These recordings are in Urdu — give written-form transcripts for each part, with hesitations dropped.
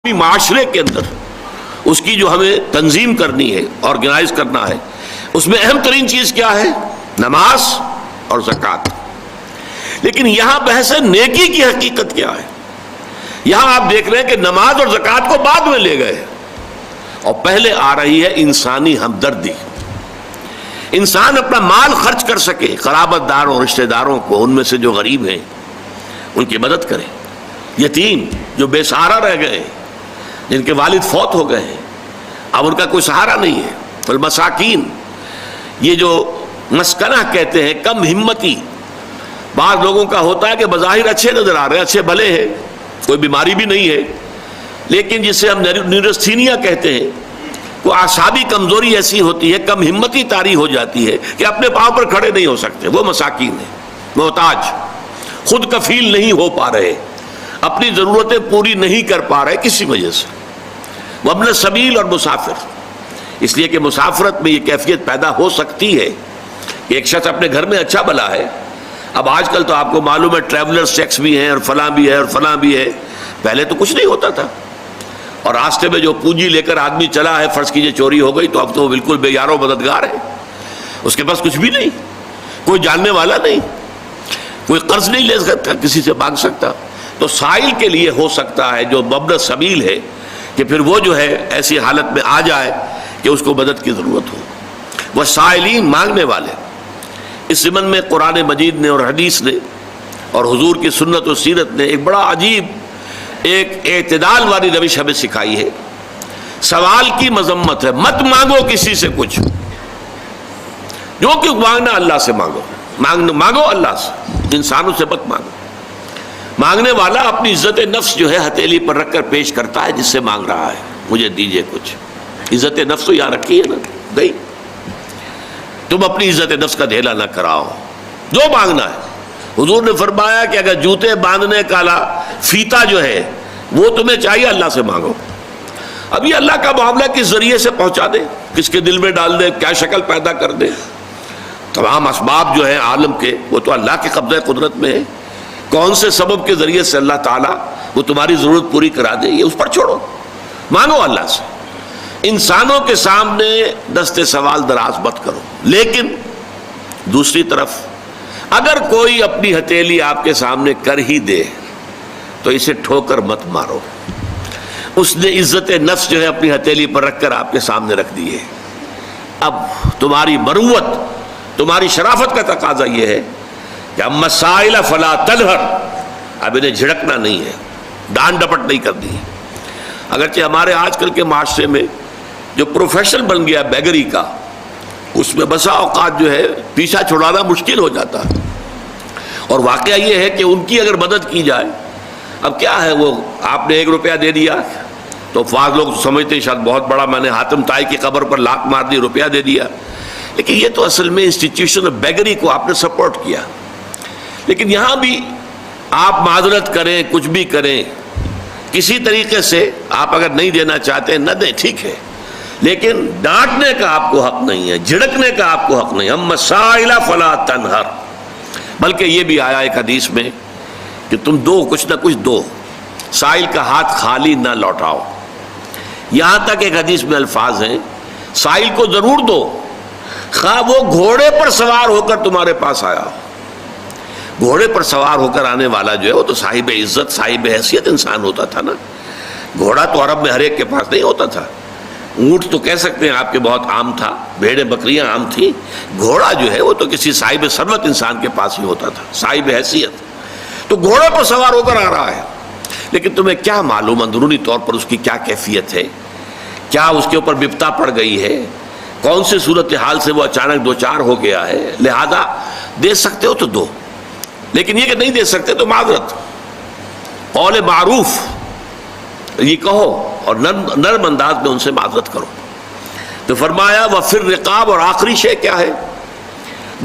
معاشرے کے اندر اس کی جو ہمیں تنظیم کرنی ہے، آرگنائز کرنا ہے، اس میں اہم ترین چیز کیا ہے؟ نماز اور زکوٰۃ۔ لیکن یہاں بحث ہے نیکی کی حقیقت کیا ہے۔ یہاں آپ دیکھ رہے ہیں کہ نماز اور زکوٰۃ کو بعد میں لے گئے اور پہلے آ رہی ہے انسانی ہمدردی۔ انسان اپنا مال خرچ کر سکے، قرابت داروں، رشتہ داروں کو، ان میں سے جو غریب ہیں ان کی مدد کرے، یتیم جو بے سہارا رہ گئے، جن کے والد فوت ہو گئے ہیں، اب ان کا کوئی سہارا نہیں ہے، فالمساکین، یہ جو مسکنہ کہتے ہیں، کم ہمتی، بعض لوگوں کا ہوتا ہے کہ بظاہر اچھے نظر آ رہے ہیں، اچھے بھلے ہیں، کوئی بیماری بھی نہیں ہے، لیکن جسے ہم نیورستھینیا کہتے ہیں، وہ اعصابی کمزوری ایسی ہوتی ہے، کم ہمتی طاری ہو جاتی ہے کہ اپنے پاؤں پر کھڑے نہیں ہو سکتے، وہ مساکین ہیں، محتاج، خود کفیل نہیں ہو پا رہے، اپنی ضرورتیں پوری نہیں کر پا رہے کسی وجہ سے، وابن السبیل اور مسافر۔ اس لیے کہ مسافرت میں یہ کیفیت پیدا ہو سکتی ہے کہ ایک شخص اپنے گھر میں اچھا بھلا ہے، اب آج کل تو آپ کو معلوم ہے ٹریولرز ٹیکس بھی ہیں اور فلاں بھی ہے اور فلاں بھی ہے، پہلے تو کچھ نہیں ہوتا تھا، اور راستے میں جو پونجی لے کر آدمی چلا ہے، فرض کیجئے چوری ہو گئی، تو اب تو وہ بالکل بے یار و مددگار ہے، اس کے پاس کچھ بھی نہیں، کوئی جاننے والا نہیں، کوئی قرض نہیں لے سکتا، کسی سے مانگ سکتا، تو سائل کے لیے ہو سکتا ہے جو مبن السبیل ہے کہ پھر وہ جو ہے ایسی حالت میں آ جائے کہ اس کو مدد کی ضرورت ہو، وہ سائلین، مانگنے والے۔ اس ضمن میں قرآن مجید نے اور حدیث نے اور حضور کی سنت و سیرت نے ایک بڑا عجیب ایک اعتدال والی روش ہمیں سکھائی ہے۔ سوال کی مذمت ہے، مت مانگو کسی سے کچھ، جو کہ مانگنا اللہ سے مانگو، مانگو اللہ سے، انسانوں سے مت مانگو۔ مانگنے والا اپنی عزت نفس جو ہے ہتھیلی پر رکھ کر پیش کرتا ہے جس سے مانگ رہا ہے، مجھے دیجئے کچھ، عزت نفس تو یہاں رکھی ہے نا، گئی، تم اپنی عزت نفس کا دھیلا نہ کراؤ، جو مانگنا ہے۔ حضور نے فرمایا کہ اگر جوتے باندھنے کا فیتا جو ہے وہ تمہیں چاہیے، اللہ سے مانگو۔ اب یہ اللہ کا معاملہ کس ذریعے سے پہنچا دے، کس کے دل میں ڈال دے، کیا شکل پیدا کر دے، تمام اسباب جو ہیں عالم کے وہ تو اللہ کے قبضہ قدرت میں ہے، کون سے سبب کے ذریعے سے اللہ تعالیٰ وہ تمہاری ضرورت پوری کرا دے، یہ اس پر چھوڑو، مانگو اللہ سے، انسانوں کے سامنے دست سوال دراز مت کرو۔ لیکن دوسری طرف اگر کوئی اپنی ہتھیلی آپ کے سامنے کر ہی دے تو اسے ٹھوکر مت مارو، اس نے عزت نفس جو ہے اپنی ہتھیلی پر رکھ کر آپ کے سامنے رکھ دی ہے، اب تمہاری مروت، تمہاری شرافت کا تقاضا یہ ہے کہ اما السائل فلا تنہر، اب انہیں جھڑکنا نہیں ہے، ڈانٹ ڈپٹ نہیں کرنی ہے۔ اگرچہ ہمارے آج کل کے معاشرے میں جو پروفیشن بن گیا بیگری کا، اس میں بسا اوقات جو ہے پیچھا چھڑانا مشکل ہو جاتا ہے، اور واقعہ یہ ہے کہ ان کی اگر مدد کی جائے، اب کیا ہے، وہ آپ نے 1 روپیہ دے دیا تو بعض لوگ سمجھتے ہیں شاید بہت بڑا، میں نے حاتم طائی کی قبر پر لاک مار دی، روپیہ دے دیا، لیکن یہ تو اصل میں انسٹیٹیوشن آف بیگری کو آپ نے سپورٹ کیا۔ لیکن یہاں بھی آپ معذرت کریں، کچھ بھی کریں، کسی طریقے سے آپ اگر نہیں دینا چاہتے نہ دیں، ٹھیک ہے، لیکن ڈانٹنے کا آپ کو حق نہیں ہے، جھڑکنے کا آپ کو حق نہیں ہے۔ اما السائل فلا تنہر، بلکہ یہ بھی آیا ایک حدیث میں کہ تم دو، کچھ نہ کچھ دو، سائل کا ہاتھ خالی نہ لوٹاؤ۔ یہاں تک ایک حدیث میں الفاظ ہیں سائل کو ضرور دو، خواہ وہ گھوڑے پر سوار ہو کر تمہارے پاس آیا ہو۔ گھوڑے پر سوار ہو کر آنے والا جو ہے وہ تو صاحب عزت، صاحب حیثیت انسان ہوتا تھا نا، گھوڑا تو عرب میں ہر ایک کے پاس نہیں ہوتا تھا، اونٹ تو کہہ سکتے ہیں آپ کے بہت عام تھا، بھیڑیں بکریاں عام تھیں، گھوڑا جو ہے وہ تو کسی صاحب ثروت انسان کے پاس ہی ہوتا تھا، صاحب حیثیت، تو گھوڑے پر سوار ہو کر آ رہا ہے، لیکن تمہیں کیا معلوم اندرونی طور پر اس کی کیا کیفیت ہے، کیا اس کے اوپر بپتا پڑ گئی ہے، کون سی صورتحال سے وہ اچانک دوچار ہو گیا ہے، لہذا دے سکتے ہو تو دو، لیکن یہ کہ نہیں دے سکتے تو معذرت، قول معروف یہ کہو اور نرم انداز میں ان سے معذرت کرو۔ تو فرمایا وفی الرقاب، اور آخری شے کیا ہے،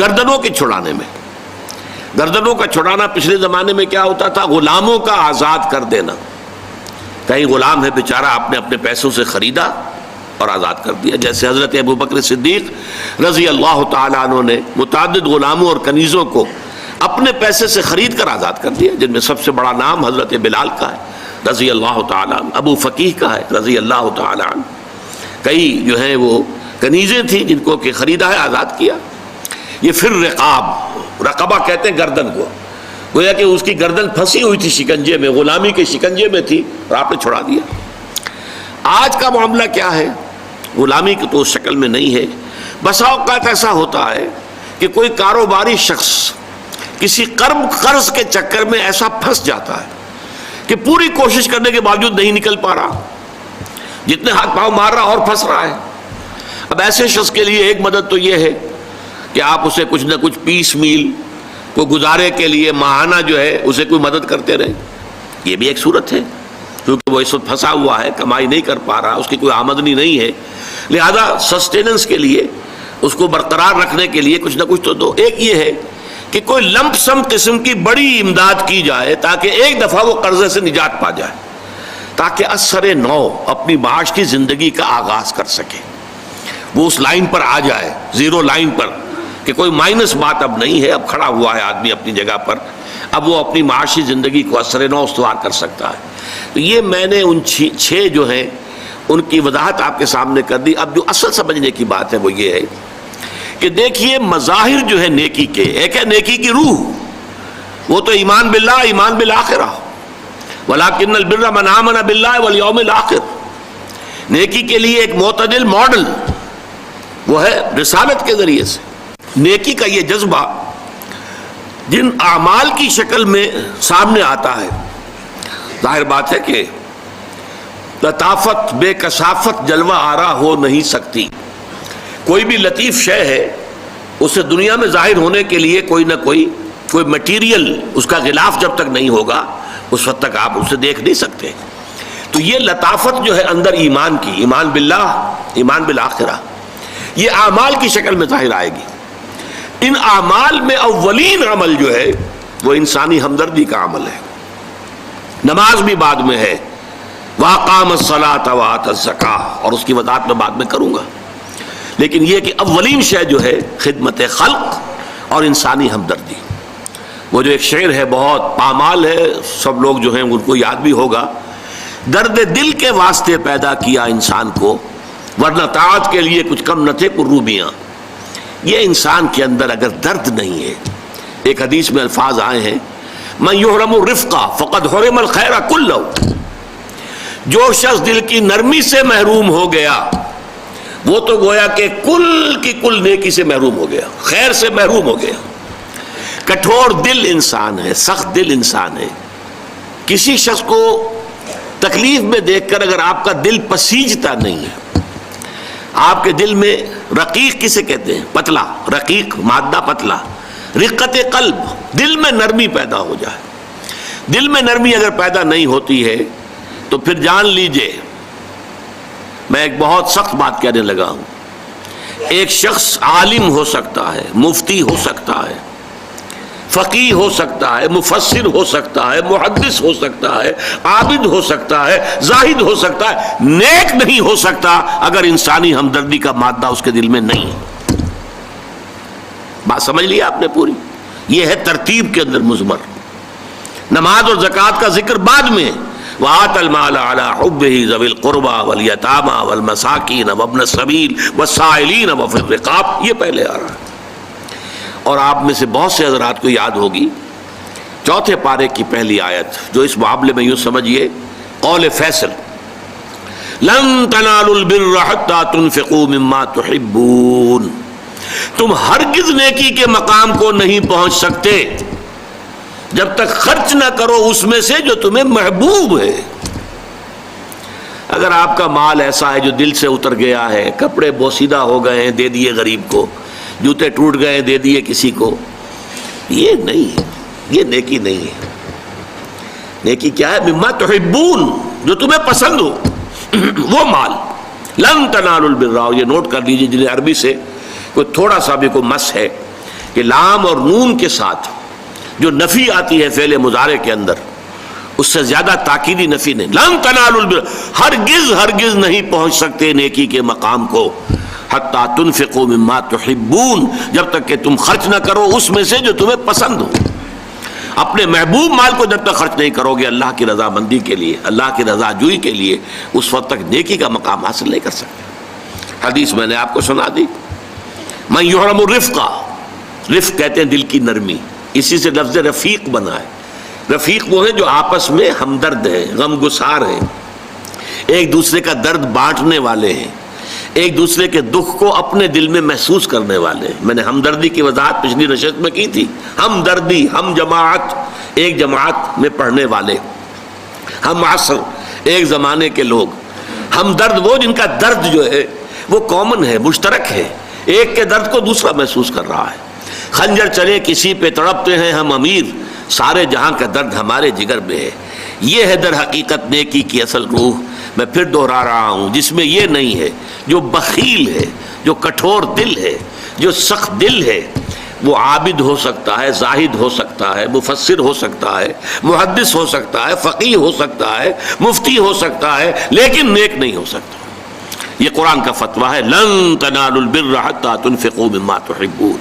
گردنوں کے چھڑانے میں۔ گردنوں کا چھڑانا پچھلے زمانے میں کیا ہوتا تھا، غلاموں کا آزاد کر دینا، کہیں غلام ہے بیچارہ آپ نے اپنے پیسوں سے خریدا اور آزاد کر دیا، جیسے حضرت ابوبکر صدیق رضی اللہ تعالیٰ عنہ نے متعدد غلاموں اور کنیزوں کو اپنے پیسے سے خرید کر آزاد کر دیا، جن میں سب سے بڑا نام حضرت بلال کا ہے رضی اللہ تعالیٰ عنہ، ابو فقیہ کا ہے رضی اللہ تعالیٰ عنہ، کئی جو ہیں وہ کنیزیں تھیں جن کو کہ خریدا ہے، آزاد کیا. یہ پھر رقبہ کہتے ہیں گردن کو، گویا کہ اس کی گردن پھنسی ہوئی تھی شکنجے میں، غلامی کے شکنجے میں تھی اور آپ نے چھڑا دیا. آج کا معاملہ کیا ہے؟ غلامی کی تو اس شکل میں نہیں ہے. بسا اوقات ایسا ہوتا ہے کہ کوئی کاروباری شخص کسی قرض کے چکر میں ایسا پھنس جاتا ہے کہ پوری کوشش کرنے کے باوجود نہیں نکل پا رہا، جتنے ہاتھ پاؤں مار رہا اور پھنس رہا ہے. اب ایسے شخص کے لیے ایک مدد تو یہ ہے کہ آپ اسے کچھ نہ کچھ پیس میل کو گزارے کے لیے ماہانہ جو ہے اسے کوئی مدد کرتے رہے. یہ بھی ایک صورت ہے، کیونکہ وہ اس وقت پھنسا ہوا ہے، کمائی نہیں کر پا رہا، اس کی کوئی آمدنی نہیں ہے، لہذا سسٹیننس کے لیے، اس کو برقرار رکھنے کے لیے کچھ نہ کچھ تو دو. ایک یہ ہے کہ کوئی لمپ سم قسم کی بڑی امداد کی جائے تاکہ ایک دفعہ وہ قرضے سے نجات پا جائے، تاکہ اثر نو اپنی معاش کی زندگی کا آغاز کر سکے. وہ اس لائن پر آ جائے، زیرو لائن پر، کہ کوئی مائنس بات اب نہیں ہے، اب کھڑا ہوا ہے آدمی اپنی جگہ پر، اب وہ اپنی معاشی زندگی کو اثر نو استوار کر سکتا ہے. تو یہ میں نے ان چھ جو ہیں ان کی وضاحت آپ کے سامنے کر دی. اب جو اصل سمجھنے کی بات ہے وہ یہ ہے کہ دیکھیے مظاہر جو ہے نیکی کے، ایک ہے نیکی کی روح، وہ تو ایمان باللہ، ایمان بالآخرہ، وَلَٰكِنَّ الْبِرَّ مَنْ آمَنَ بِاللَّهِ وَالْيَوْمِ الْآخِرِ. نیکی کے لیے ایک معتدل ماڈل وہ ہے رسالت کے ذریعے سے. نیکی کا یہ جذبہ جن اعمال کی شکل میں سامنے آتا ہے، ظاہر بات ہے کہ لطافت بے کثافت جلوہ آرا ہو نہیں سکتی. کوئی بھی لطیف شے ہے اسے دنیا میں ظاہر ہونے کے لیے کوئی نہ کوئی مٹیریل، اس کا غلاف جب تک نہیں ہوگا اس وقت تک آپ اسے دیکھ نہیں سکتے. تو یہ لطافت جو ہے اندر ایمان کی، ایمان باللہ، ایمان بالآخرہ، یہ اعمال کی شکل میں ظاہر آئے گی. ان اعمال میں اولین عمل جو ہے وہ انسانی ہمدردی کا عمل ہے. نماز بھی بعد میں ہے، وَأَقَامَ الصَّلَاةَ وَآتَى الزَّكَاةَ، اور اس کی وضاحت میں بعد میں کروں گا. لیکن یہ کہ اولین شے جو ہے خدمت خلق اور انسانی ہمدردی. وہ جو ایک شعر ہے بہت پامال ہے، سب لوگ جو ہیں ان کو یاد بھی ہوگا، درد دل کے واسطے پیدا کیا انسان کو، ورنہ طاعت کے لیے کچھ کم نہ تھے قروبیاں. یہ انسان کے اندر اگر درد نہیں ہے، ایک حدیث میں الفاظ آئے ہیں مَن يُحْرَمُ الرِّفْقَ فَقَدْ حُرِمَ الْخَيْرَ كُلَّهُ، جو شخص دل کی نرمی سے محروم ہو گیا وہ تو گویا کہ کل کی کل نیکی سے محروم ہو گیا، خیر سے محروم ہو گیا. کٹھور دل انسان ہے، سخت دل انسان ہے. کسی شخص کو تکلیف میں دیکھ کر اگر آپ کا دل پسیجتا نہیں ہے، آپ کے دل میں رقیق کسے کہتے ہیں؟ پتلا، رقیق مادہ پتلا، رقت قلب، دل میں نرمی پیدا ہو جائے. دل میں نرمی اگر پیدا نہیں ہوتی ہے تو پھر جان لیجئے، میں ایک بہت سخت بات کہنے لگا ہوں، ایک شخص عالم ہو سکتا ہے، مفتی ہو سکتا ہے، فقیہ ہو سکتا ہے، مفسر ہو سکتا ہے، محدث ہو سکتا ہے، عابد ہو سکتا ہے، زاہد ہو سکتا ہے، نیک نہیں ہو سکتا اگر انسانی ہمدردی کا مادہ اس کے دل میں نہیں ہے. بات سمجھ لی آپ نے پوری؟ یہ ہے ترتیب کے اندر مضمر. نماز اور زکوٰۃ کا ذکر بعد میں، وَآتَى الْمَالَ عَلَىٰ حُبِّهِ ذَوِي الْقُرْبَىٰ وَالْيَتَامَىٰ وَالْمَسَاكِينَ وَابْنَ السَّبِيلِ وَالسَّائِلِينَ وَفِي الرِّقَابِ، یہ پہلے آ رہا ہے. اور آپ میں سے بہت سے حضرات کو یاد ہوگی چوتھے پارے کی پہلی آیت، جو اس معاملے میں یوں سمجھیے قول فیصل، لَن تَنَالُوا الْبِرَّ حَتَّىٰ تُنْفِقُوا مِمَّا تُحِبُّونَ، تم ہرگز نیکی کے مقام کو نہیں پہنچ سکتے جب تک خرچ نہ کرو اس میں سے جو تمہیں محبوب ہے. اگر آپ کا مال ایسا ہے جو دل سے اتر گیا ہے، کپڑے بوسیدہ ہو گئے ہیں دے دیے غریب کو، جوتے ٹوٹ گئے دے دیے کسی کو، یہ نہیں ہے، یہ نیکی نہیں ہے. نیکی کیا ہے؟ مما تحبون، جو تمہیں پسند ہو وہ مال. لن تنالوا البر، اور یہ نوٹ کر لیجیے جنہیں عربی سے کوئی تھوڑا سا بھی کوئی مس ہے کہ لام اور نون کے ساتھ جو نفی آتی ہے فعل مضارع کے اندر، اس سے زیادہ تاکیدی نفی نہیں. لن تنالوا البر، ہرگز ہرگز نہیں پہنچ سکتے نیکی کے مقام کو، حتیٰ تنفقوا مما تحبون، جب تک کہ تم خرچ نہ کرو اس میں سے جو تمہیں پسند ہو. اپنے محبوب مال کو جب تک خرچ نہیں کرو گے اللہ کی رضامندی کے لیے، اللہ کی رضا جوئی کے لیے، اس وقت تک نیکی کا مقام حاصل نہیں کر سکتے۔ حدیث میں نے آپ کو سنا دی، من یحرم الرفق، رفق کہتے ہیں دل کی نرمی، اسی سے لفظ رفیق بنا ہے۔ رفیق وہ ہیں جو آپس میں ہمدرد ہیں، غم گسار ہیں، ایک دوسرے کا درد بانٹنے والے ہیں، ایک دوسرے کے دکھ کو اپنے دل میں محسوس کرنے والے ہیں۔ میں نے ہمدردی کی وضاحت پچھلی نشست میں کی تھی۔ ہمدردی، ہم جماعت، ایک جماعت میں پڑھنے والے، ہم عصر، ایک زمانے کے لوگ، ہمدرد وہ جن کا درد جو ہے وہ کامن ہے، مشترک ہے، ایک کے درد کو دوسرا محسوس کر رہا ہے۔ خنجر چلے کسی پہ تڑپتے ہیں ہم امیر، سارے جہاں کا درد ہمارے جگر میں ہے۔ یہ ہے در حقیقت نیکی کی اصل روح، میں پھر دوہرا رہا ہوں، جس میں یہ نہیں ہے۔ جو بخیل ہے، جو کٹھور دل ہے، جو سخت دل ہے، وہ عابد ہو سکتا ہے، زاہد ہو سکتا ہے، مفسر ہو سکتا ہے، محدث ہو سکتا ہے، فقیہ ہو سکتا ہے، مفتی ہو سکتا ہے، لیکن نیک نہیں ہو سکتا۔ یہ قرآن کا فتویٰ ہے، لن تنالوا البر حتى تنفقوا مما تحبون۔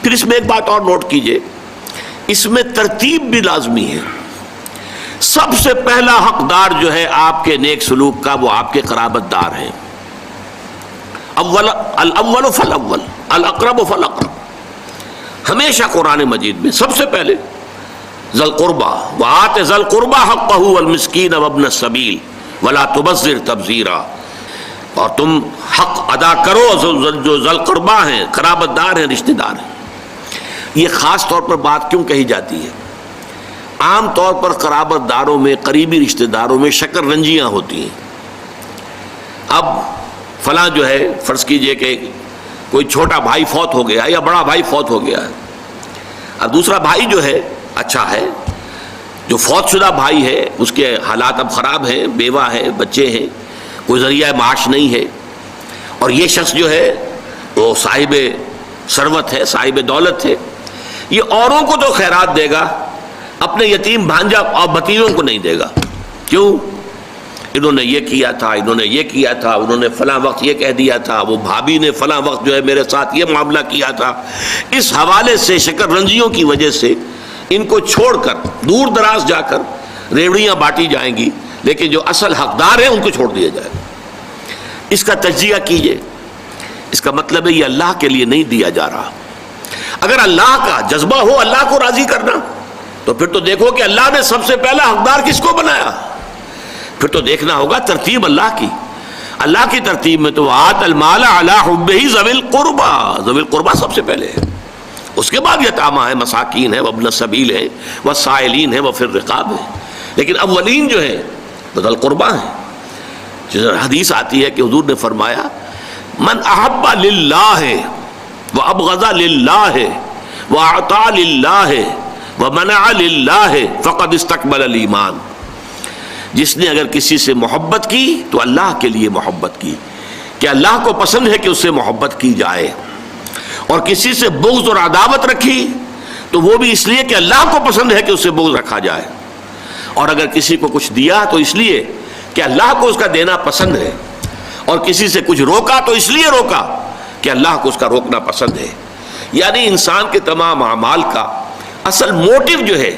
پھر اس میں ایک بات اور نوٹ کیجئے، اس میں ترتیب بھی لازمی ہے۔ سب سے پہلا حقدار جو ہے آپ کے نیک سلوک کا وہ آپ کے قرابت دار ہیں۔ الاول فالاول، الاقرب فالاقرب۔ ہمیشہ قرآن مجید میں سب سے پہلے ذی القربى وآت ذی القربى حقہ والمسکین وابن السبیل ولا تبذر تبذیرا، اور تم حق ادا کرو جو ذی القربى ہیں، قرابت دار ہیں، رشتہ دار ہیں۔ یہ خاص طور پر بات کیوں کہی جاتی ہے؟ عام طور پر قرابت داروں میں، قریبی رشتہ داروں میں شکر رنجیاں ہوتی ہیں۔ اب فلاں جو ہے، فرض کیجئے کہ کوئی چھوٹا بھائی فوت ہو گیا یا بڑا بھائی فوت ہو گیا ہے، اب دوسرا بھائی جو ہے اچھا ہے، جو فوت شدہ بھائی ہے اس کے حالات اب خراب ہیں، بیوہ ہے، بچے ہیں، کوئی ذریعہ معاش نہیں ہے، اور یہ شخص جو ہے وہ صاحب ثروت ہے، صاحب دولت ہے، یہ اوروں کو تو خیرات دے گا، اپنے یتیم بھانجا اور بھتیجوں کو نہیں دے گا۔ کیوں؟ انہوں نے یہ کیا تھا، انہوں نے یہ کیا تھا، انہوں نے فلاں وقت یہ کہہ دیا تھا، وہ بھابھی نے فلاں وقت جو ہے میرے ساتھ یہ معاملہ کیا تھا۔ اس حوالے سے شکر رنجیوں کی وجہ سے ان کو چھوڑ کر دور دراز جا کر ریوڑیاں بانٹی جائیں گی، لیکن جو اصل حقدار ہیں ان کو چھوڑ دیا جائے گا۔ اس کا تجزیہ کیجئے، اس کا مطلب ہے یہ اللہ کے لیے نہیں دیا جا رہا۔ اگر اللہ کا جذبہ ہو اللہ کو راضی کرنا، تو پھر تو دیکھو کہ اللہ نے سب سے پہلا حقدار کس کو بنایا، پھر تو دیکھنا ہوگا ترتیب اللہ کی۔ اللہ کی ترتیب میں تو آت المال علی حبہ ذوی القربى، ذوی القربى سب سے پہلے ہے، اس کے بعد یتامى ہے، مساکین ہے، وابن السبیل ہے، والسائلین ہے، وفی الرقاب ہے، لیکن اولین جو ہے ذوی القربى ہیں۔ حدیث آتی ہے کہ حضور نے فرمایا من احب للہ وابغض للہ واعطى للہ ومنع للہ فقد استقبل الایمان۔ جس نے اگر کسی سے محبت کی تو اللہ کے لیے محبت کی، کہ اللہ کو پسند ہے کہ اس سے محبت کی جائے، اور کسی سے بغض اور عداوت رکھی تو وہ بھی اس لیے کہ اللہ کو پسند ہے کہ اس سے بغض رکھا جائے، اور اگر کسی کو کچھ دیا تو اس لیے کہ اللہ کو اس کا دینا پسند ہے، اور کسی سے کچھ روکا تو اس لیے روکا کہ اللہ کو اس کا روکنا پسند ہے۔ یعنی انسان کے تمام اعمال کا اصل موٹیو جو ہے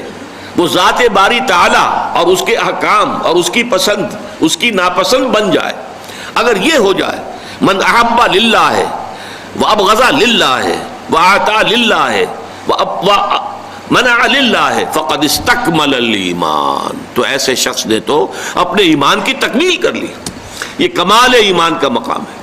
وہ ذات باری تعالیٰ اور اس کے احکام اور اس کی پسند، اس کی ناپسند بن جائے۔ اگر یہ ہو جائے من احب للہ ہے، وابغض للہ ہے، واعطى للہ ہے، ومنع للہ ہے، فقد استکمل الایمان، تو ایسے شخص نے تو اپنے ایمان کی تکمیل کر لی۔ یہ کمال ایمان کا مقام ہے۔